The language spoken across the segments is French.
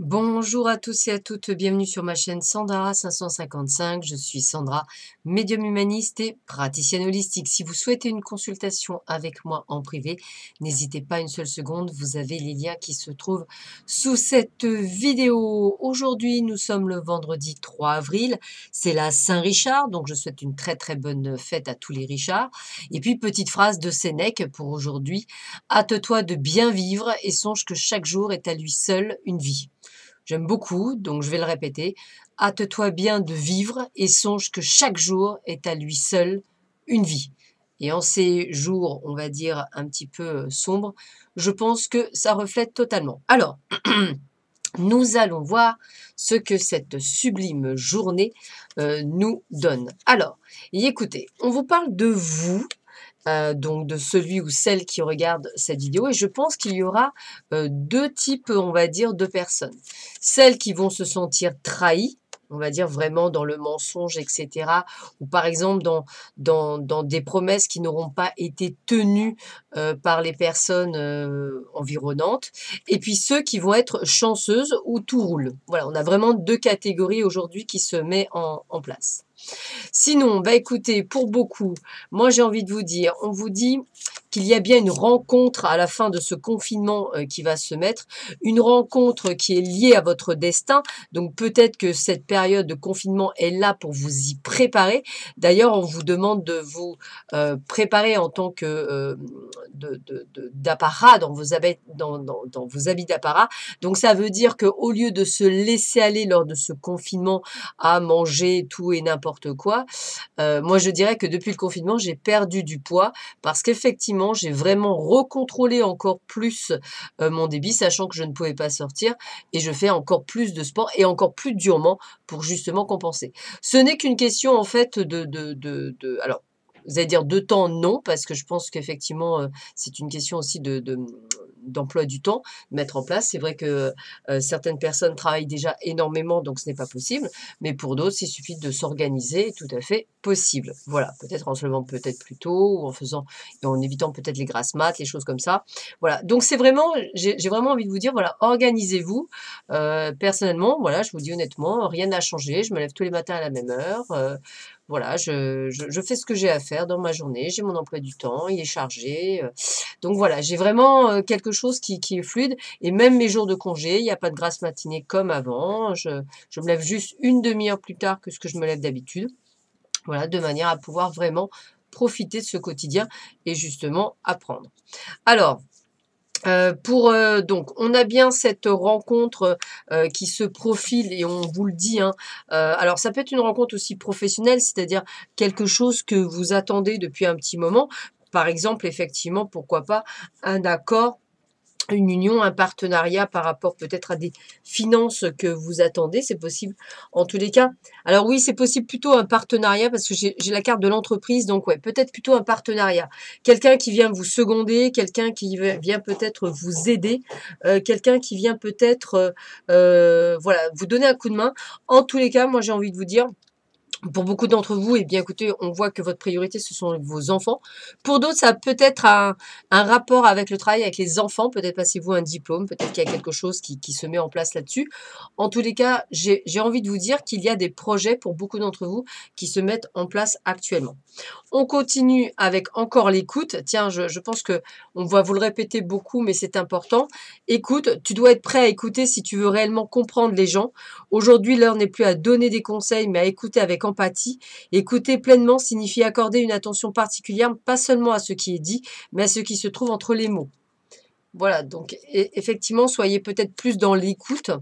Bonjour à tous et à toutes, bienvenue sur ma chaîne Sandra 555. Je suis Sandra, médium humaniste et praticienne holistique. Si vous souhaitez une consultation avec moi en privé, n'hésitez pas une seule seconde, vous avez les liens qui se trouvent sous cette vidéo. Aujourd'hui, nous sommes le vendredi 3 avril, c'est la Saint-Richard, donc je souhaite une très bonne fête à tous les Richards. Et puis, petite phrase de Sénèque pour aujourd'hui, hâte-toi de bien vivre et songe que chaque jour est à lui seul une vie. J'aime beaucoup, donc je vais le répéter. Hâte-toi bien de vivre et songe que chaque jour est à lui seul une vie. Et en ces jours, on va dire, un petit peu sombres, je pense que ça reflète totalement. Alors, nous allons voir ce que cette sublime journée nous donne. Alors, et écoutez, on vous parle de vous, donc de celui ou celle qui regarde cette vidéo. Et je pense qu'il y aura deux types, on va dire, de personnes. Celles qui vont se sentir trahies, on va dire vraiment dans le mensonge, etc. Ou par exemple dans des promesses qui n'auront pas été tenues par les personnes environnantes. Et puis ceux qui vont être chanceuses où tout roule. Voilà, on a vraiment deux catégories aujourd'hui qui se mettent en place. Sinon, bah écoutez, pour beaucoup, moi j'ai envie de vous dire, on vous dit qu'il y a bien une rencontre à la fin de ce confinement qui va se mettre, une rencontre qui est liée à votre destin. Donc peut-être que cette période de confinement est là pour vous y préparer. D'ailleurs, on vous demande de vous préparer en tant que d'apparat dans vos habits, dans vos habits d'apparat. Donc ça veut dire qu'au lieu de se laisser aller lors de ce confinement à manger tout et n'importe quoi, moi je dirais que depuis le confinement, j'ai perdu du poids parce qu'effectivement, j'ai vraiment recontrôlé encore plus mon débit, sachant que je ne pouvais pas sortir et je fais encore plus de sport et encore plus durement pour justement compenser. Ce n'est qu'une question en fait alors, vous allez dire de temps, non, parce que je pense qu'effectivement, c'est une question aussi d'emploi du temps, de mettre en place. C'est vrai que certaines personnes travaillent déjà énormément, donc ce n'est pas possible. Mais pour d'autres, il suffit de s'organiser, tout à fait possible. Voilà, peut-être en se levant peut-être plus tôt, ou en faisant, et en évitant peut-être les grasses mat, les choses comme ça. Voilà, donc c'est vraiment, j'ai vraiment envie de vous dire, voilà, organisez-vous. Personnellement, voilà, je vous dis honnêtement, rien n'a changé. Je me lève tous les matins à la même heure. Voilà, je fais ce que j'ai à faire dans ma journée. J'ai mon emploi du temps, il est chargé. Donc voilà, j'ai vraiment quelque chose qui est fluide. Et même mes jours de congé, il n'y a pas de grasse matinée comme avant. Je me lève juste une demi-heure plus tard que ce que je me lève d'habitude. Voilà, de manière à pouvoir vraiment profiter de ce quotidien et justement apprendre. Alors, donc, on a bien cette rencontre qui se profile et on vous le dit, hein, alors ça peut être une rencontre aussi professionnelle, c'est-à-dire quelque chose que vous attendez depuis un petit moment. Par exemple, effectivement, pourquoi pas un accord, une union, un partenariat par rapport peut-être à des finances que vous attendez, c'est possible en tous les cas. Alors oui, c'est possible plutôt un partenariat parce que j'ai la carte de l'entreprise, donc ouais, peut-être plutôt un partenariat. Quelqu'un qui vient vous seconder, quelqu'un qui vient peut-être vous aider, quelqu'un qui vient peut-être voilà, vous donner un coup de main. En tous les cas, moi j'ai envie de vous dire, pour beaucoup d'entre vous, eh bien, écoutez, on voit que votre priorité, ce sont vos enfants. Pour d'autres, ça a peut-être un rapport avec le travail, avec les enfants. Peut-être passez-vous un diplôme, peut-être qu'il y a quelque chose qui se met en place là-dessus. En tous les cas, j'ai envie de vous dire qu'il y a des projets pour beaucoup d'entre vous qui se mettent en place actuellement. On continue avec encore l'écoute. Tiens, je pense que on va vous le répéter beaucoup, mais c'est important. Écoute, tu dois être prêt à écouter si tu veux réellement comprendre les gens. Aujourd'hui, l'heure n'est plus à donner des conseils, mais à écouter avec empathie. Écouter pleinement signifie accorder une attention particulière, pas seulement à ce qui est dit, mais à ce qui se trouve entre les mots. Voilà, donc effectivement, soyez peut-être plus dans l'écoute.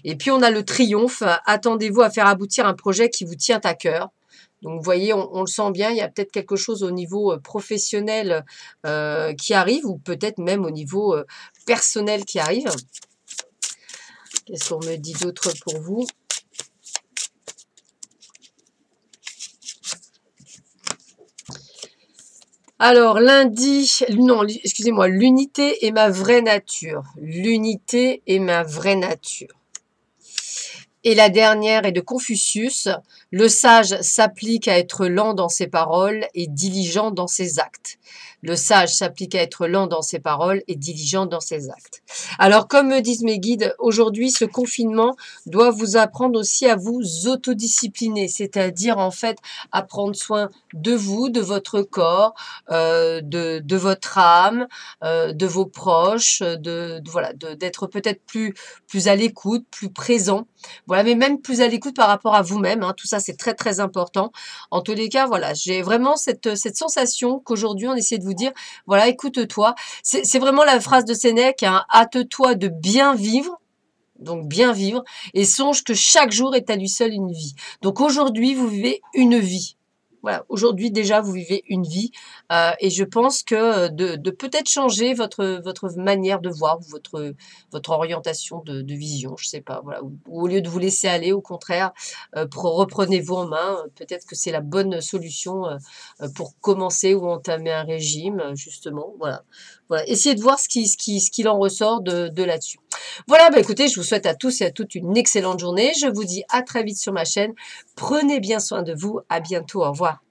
Et puis, on a le triomphe. Attendez-vous à faire aboutir un projet qui vous tient à cœur. Donc, vous voyez, on le sent bien, il y a peut-être quelque chose au niveau professionnel qui arrive, ou peut-être même au niveau personnel qui arrive. Qu'est-ce qu'on me dit d'autre pour vous? Alors, lundi, non, excusez-moi, l'unité est ma vraie nature. L'unité est ma vraie nature. Et la dernière est de Confucius. Le sage s'applique à être lent dans ses paroles et diligent dans ses actes. Le sage s'applique à être lent dans ses paroles et diligent dans ses actes. Alors, comme me disent mes guides, aujourd'hui, ce confinement doit vous apprendre aussi à vous autodiscipliner, c'est-à-dire en fait à prendre soin de vous, de votre corps, de votre âme, de vos proches, voilà, d'être peut-être plus à l'écoute, plus présent. Voilà, mais même plus à l'écoute par rapport à vous-même, hein. Tout ça, c'est très, très important. En tous les cas, voilà, j'ai vraiment cette sensation qu'aujourd'hui, on essaie de vous dire, voilà, écoute-toi. C'est vraiment la phrase de Sénèque, hein, hâte-toi de bien vivre. Donc bien vivre et songe que chaque jour est à lui seul une vie. Donc aujourd'hui, vous vivez une vie. Voilà, aujourd'hui déjà, vous vivez une vie et je pense que de peut-être changer votre manière de voir, votre orientation de vision, je sais pas, voilà, ou au lieu de vous laisser aller, au contraire, reprenez-vous en main. Peut-être que c'est la bonne solution pour commencer ou entamer un régime, justement. Voilà, voilà. Essayez de voir ce qu'il en ressort de là-dessus. Voilà, bah écoutez, je vous souhaite à tous et à toutes une excellente journée. Je vous dis à très vite sur ma chaîne. Prenez bien soin de vous. À bientôt. Au revoir.